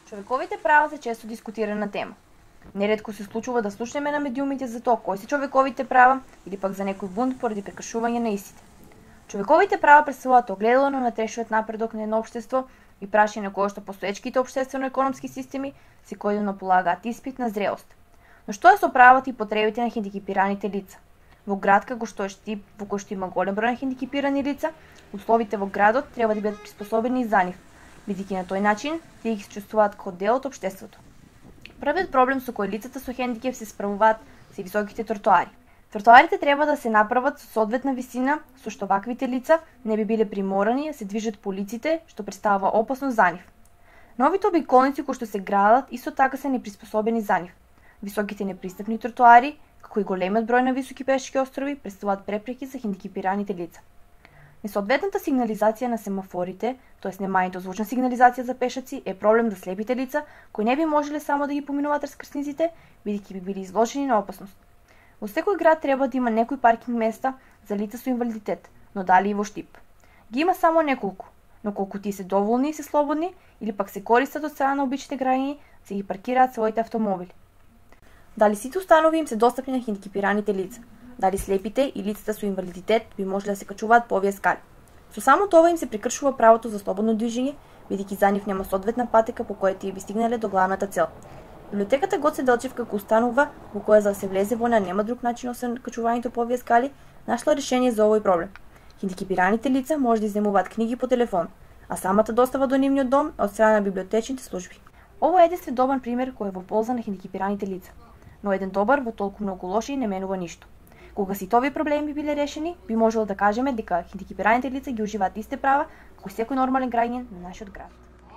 Човековите права се често дискутирана тема. Неретко се случува да слушнеме на медиумите за тоа кои се човековите права или пак за некој бунт поради прекршување на истите. Човековите права представуваат огледало на внатрешниот напредок на едно општество и прашање кое што постоечките општествено-економски системи секојдневно полагаат испит на зрелост. Но што е со правата и потребите на хендикепираните лица? Во град како што е Штип, во кој што има голем број на хендикепирани лица, условите во градот треба да бидат приспособени за нив, бидејќи на тој начин тие ги се чувствуваат како дел од општеството. Првиот проблем со кој лицата со хендикеп се справуваат се високите тротоари. Тротоарите треба да се направат со соодветна висина, со што ваквите лица не би биле приморани да се движат по улиците, што претставува опасност за нив. Новите обиколници кои што се градат исто така се неприспособени за нив. Високите непристапни тротоари, како и големиот број на високи пешки острови, претставуваат препреки за хендикепираните лица. Несоодветната сигнализација на семафорите, тоест немањето звучна сигнализација за пешаци, е проблем за слепите лица кои не би можеле само да ги поминуваат раскрсниците, бидејќи би били изложени на опасност. Во секој град треба да има некои паркинг места за лица со инвалидитет, но дали и во Штип? Ги има само неколку, но колку тие се доволни и се слободни, или пак се користат од страна на обичните граѓани, се ги паркираат своите автомобили. Дали сите установи им се достапни на хендикепираните лица? Дали слепите и лицата со инвалидитет би можеле да се качуваат по овие скали? Со само тоа им се прекршува правото за слободно движење, бидејќи за нив нема соодветна патека по која тие би стигнале до главната цел. Библиотеката Гоце Делчев како установа во која за да се влезе во неа нема друг начин освен качувањето по овие скали, нашла решение за овој проблем. Хендикепираните лица може да изземуваат книги по телефон, а самата достава до нивниот дом е од страна на библиотечните служби. Ова е единствен добар пример кој е во полза на хендикепираните лица, но еден добар во толку многу лоши не менува ништо. Кога сите овие проблеми би биле решени, би можело да кажеме дека хендикепираните лица ги уживаат исти права како секој нормален граѓанин на нашиот град.